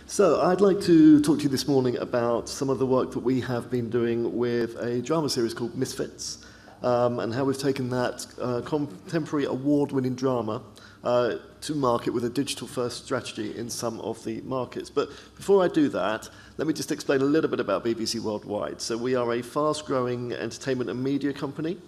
So I'd like to talk to you this morning about some of the work that we have been doing with a drama series called Misfits, and how we've taken that contemporary award-winning drama to market with a digital-first strategy in some of the markets. But before I do that, let me just explain a little bit about BBC Worldwide. So we are a fast-growing entertainment and media company,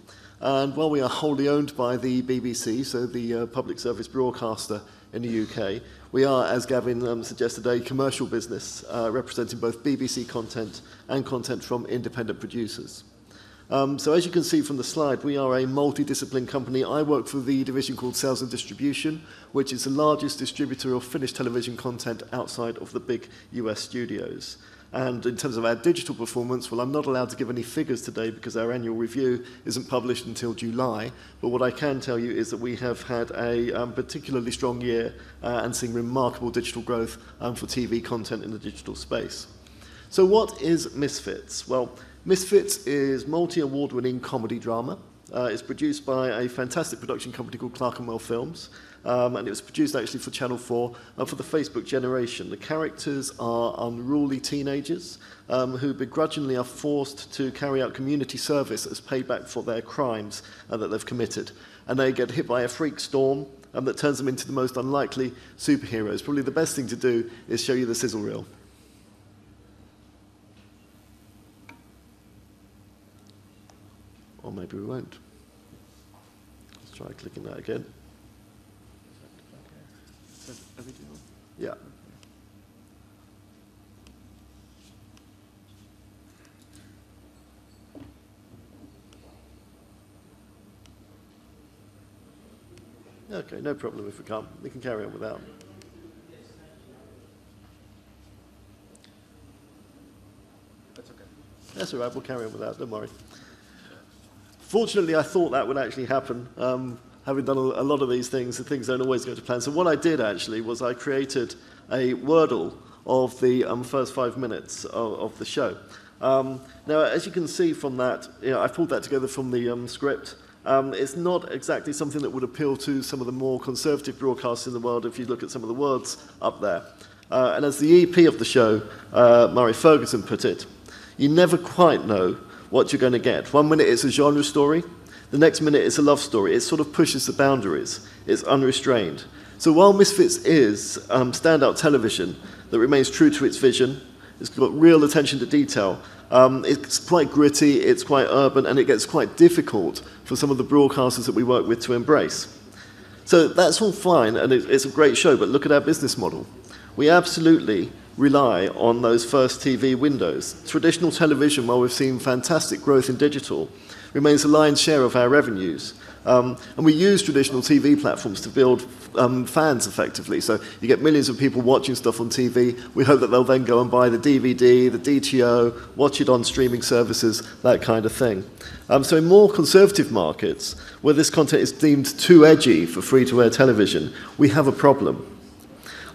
and while we are wholly owned by the BBC, so the public service broadcaster in the UK, we are, as Gavin suggested, a commercial business representing both BBC content and content from independent producers. So as you can see from the slide, we are a multidiscipline company. I work for the division called Sales and Distribution, which is the largest distributor of finished television content outside of the big US studios. And in terms of our digital performance, well, I'm not allowed to give any figures today because our annual review isn't published until July. But what I can tell you is that we have had a particularly strong year and seen remarkable digital growth for TV content in the digital space. So what is Misfits? Well, Misfits is multi-award-winning comedy drama. It's produced by a fantastic production company called Clerkenwell Films, and it was produced actually for Channel 4 for the Facebook generation. The characters are unruly teenagers who begrudgingly are forced to carry out community service as payback for their crimes that they've committed. And they get hit by a freak storm that turns them into the most unlikely superheroes. Probably the best thing to do is show you the sizzle reel. Or maybe we won't. Let's try clicking that again. Yeah. Okay, no problem if we can't. We can carry on without. That's okay. That's all right, we'll carry on without, don't worry. Fortunately, I thought that would actually happen. Having done a lot of these things, the things don't always go to plan. So what I did actually was I created a Wordle of the first 5 minutes of the show. Now, as you can see from that, I pulled that together from the script. It's not exactly something that would appeal to some of the more conservative broadcasters in the world if you look at some of the words up there. And as the EP of the show, Murray Ferguson, put it, you never quite know what you're going to get. 1 minute it's a genre story, the next minute it's a love story. It sort of pushes the boundaries. It's unrestrained. So while Misfits is standout television that remains true to its vision, it's got real attention to detail, it's quite gritty, it's quite urban, and it gets quite difficult for some of the broadcasters that we work with to embrace. So that's all fine, and it's a great show, but look at our business model. We absolutely rely on those first TV windows. Traditional television, while we've seen fantastic growth in digital, remains the lion's share of our revenues. And we use traditional TV platforms to build fans effectively. So you get millions of people watching stuff on TV. We hope that they'll then go and buy the DVD, the DTO, watch it on streaming services, that kind of thing. So in more conservative markets, where this content is deemed too edgy for free-to-air television, we have a problem.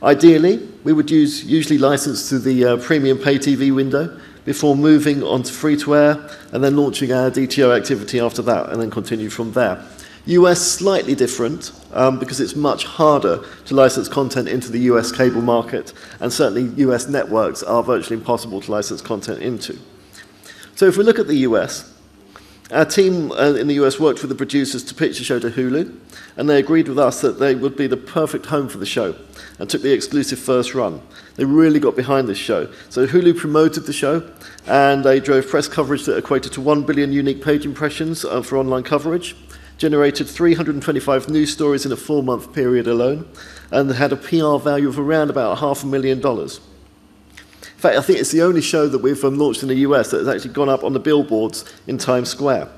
Ideally, we would usually license to the premium pay TV window before moving on to free-to-air and then launching our DTO activity after that and then continue from there. US slightly different because it's much harder to license content into the US cable market, and certainly US networks are virtually impossible to license content into. So if we look at the US, our team in the US worked with the producers to pitch the show to Hulu, and they agreed with us that they would be the perfect home for the show and took the exclusive first run. They really got behind this show. So Hulu promoted the show, and they drove press coverage that equated to 1 billion unique page impressions for online coverage, generated 325 news stories in a 4-month period alone, and had a PR value of around about $500,000. In fact, I think it's the only show that we've launched in the US that has actually gone up on the billboards in Times Square.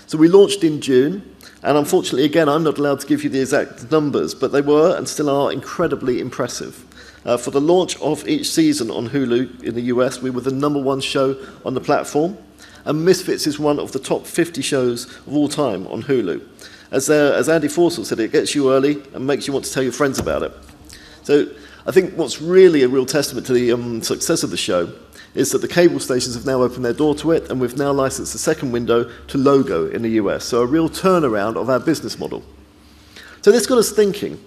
So we launched in June, and unfortunately, again, I'm not allowed to give you the exact numbers, but they were and still are incredibly impressive. For the launch of each season on Hulu in the US, we were the #1 show on the platform, and Misfits is one of the top 50 shows of all time on Hulu. As Andy Forsell said, it gets you early and makes you want to tell your friends about it. So I think what's really a real testament to the success of the show is that the cable stations have now opened their door to it, and we've now licensed the second window to Logo in the US, so a real turnaround of our business model. So this got us thinking.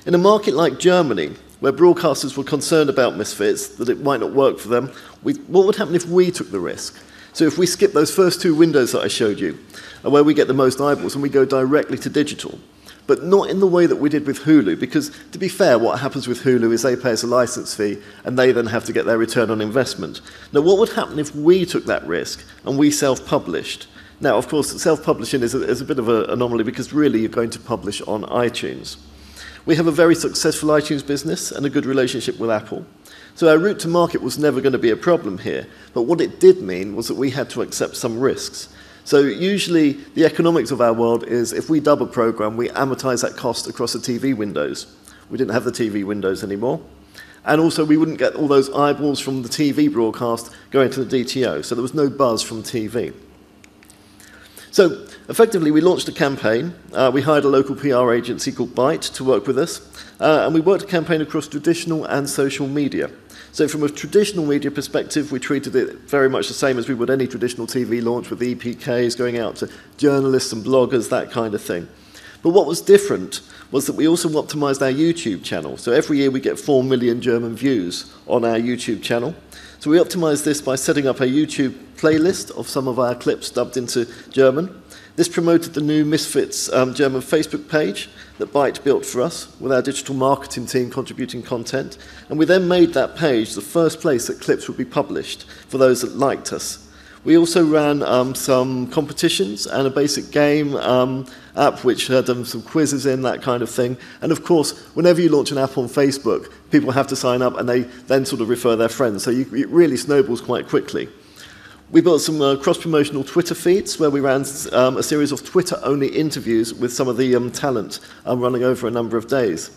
In a market like Germany, where broadcasters were concerned about Misfits, that it might not work for them, what would happen if we took the risk? So if we skip those first 2 windows that I showed you, where we get the most eyeballs, and we go directly to digital, but not in the way that we did with Hulu, because to be fair, what happens with Hulu is they pay us a license fee, and they then have to get their return on investment. Now, what would happen if we took that risk and we self-published? Now, of course, self-publishing is a bit of an anomaly, because really you're going to publish on iTunes. We have a very successful iTunes business and a good relationship with Apple. So our route to market was never going to be a problem here, but what it did mean was that we had to accept some risks. So usually the economics of our world is if we dub a program, we amortize that cost across the TV windows. We didn't have the TV windows anymore. And also we wouldn't get all those eyeballs from the TV broadcast going to the DTO, so there was no buzz from TV. So effectively we launched a campaign. We hired a local PR agency called Byte to work with us, and we worked a campaign across traditional and social media. So from a traditional media perspective, we treated it very much the same as we would any traditional TV launch, with EPKs going out to journalists and bloggers, that kind of thing. But what was different was that we also optimized our YouTube channel. So every year we get 4 million German views on our YouTube channel. So we optimized this by setting up a YouTube playlist of some of our clips dubbed into German. This promoted the new Misfits German Facebook page that Byte built for us, with our digital marketing team contributing content. And we then made that page the first place that clips would be published for those that liked us. We also ran some competitions and a basic game app which had some quizzes in, that kind of thing. And of course, whenever you launch an app on Facebook, people have to sign up and they then sort of refer their friends. So it really snowballs quite quickly. We built some cross-promotional Twitter feeds where we ran a series of Twitter-only interviews with some of the talent running over a number of days.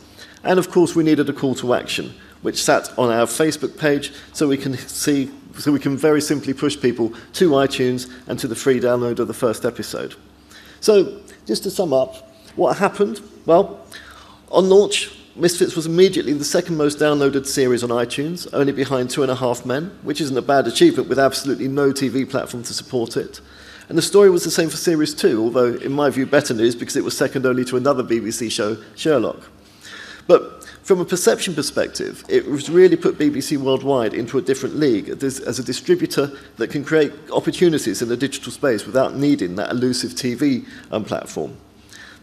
And of course, we needed a call to action, which sat on our Facebook page so we can very simply push people to iTunes and to the free download of the first episode. So just to sum up, what happened? Well, on launch, Misfits was immediately the second most downloaded series on iTunes, only behind 2.5 Men, which isn't a bad achievement with absolutely no TV platform to support it. And the story was the same for Series 2, although in my view better news because it was second only to another BBC show, Sherlock. But from a perception perspective, it was really put BBC Worldwide into a different league as a distributor that can create opportunities in the digital space without needing that elusive TV platform.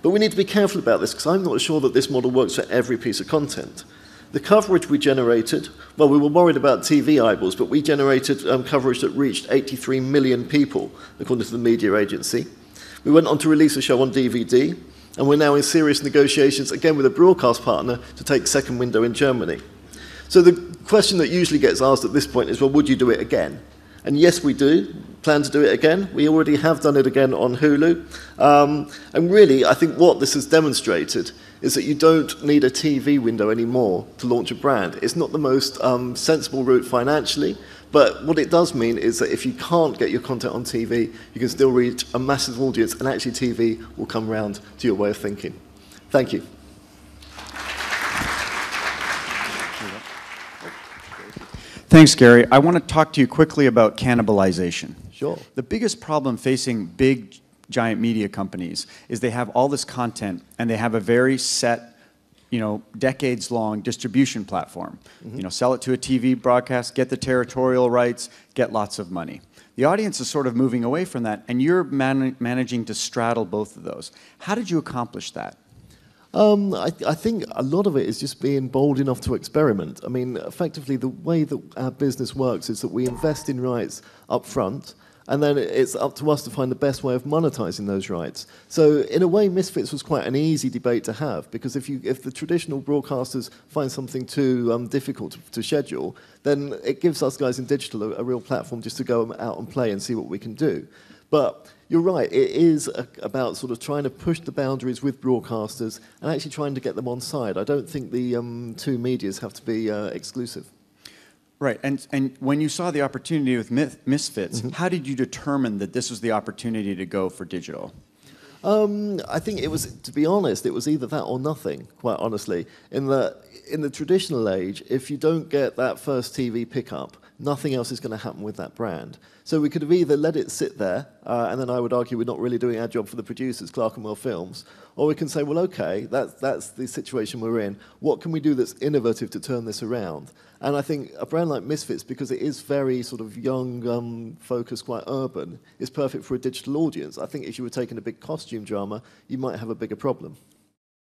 But we need to be careful about this because I'm not sure that this model works for every piece of content. The coverage we generated, well, we were worried about TV eyeballs, but we generated coverage that reached 83 million people, according to the media agency. We went on to release a show on DVD, and we're now in serious negotiations, again with a broadcast partner, to take second window in Germany. So the question that usually gets asked at this point is, well, would you do it again? And yes, we do plan to do it again. We already have done it again on Hulu. And really, I think what this has demonstrated is that you don't need a TV window anymore to launch a brand. It's not the most sensible route financially, but what it does mean is that if you can't get your content on TV, you can still reach a massive audience, and actually TV will come round to your way of thinking. Thank you. Thanks, Gary. I want to talk to you quickly about cannibalization. Sure. The biggest problem facing big, giant media companies is they have all this content and they have a very set, decades-long distribution platform. Mm-hmm. Sell it to a TV broadcast, get the territorial rights, get lots of money. The audience is sort of moving away from that, and you're managing to straddle both of those. How did you accomplish that? I think a lot of it is just being bold enough to experiment. I mean, effectively, the way that our business works is that we invest in rights up front, and then it's up to us to find the best way of monetizing those rights. So in a way, Misfits was quite an easy debate to have, because if the traditional broadcasters find something too difficult to schedule, then it gives us guys in digital a real platform just to go out and play and see what we can do. But you're right, it is about sort of trying to push the boundaries with broadcasters and actually trying to get them on side. I don't think the two medias have to be exclusive. Right, and when you saw the opportunity with Misfits, mm-hmm. How did you determine that this was the opportunity to go for digital? I think it was, to be honest, it was either that or nothing, quite honestly. In the traditional age, if you don't get that first TV pickup, nothing else is going to happen with that brand. So we could have either let it sit there, and then I would argue we're not really doing our job for the producers, Clerkenwell Films, or we can say, well, okay, that's the situation we're in. What can we do that's innovative to turn this around? And I think a brand like Misfits, because it is very sort of young, focused, quite urban, is perfect for a digital audience. I think if you were taking a big costume drama, you might have a bigger problem.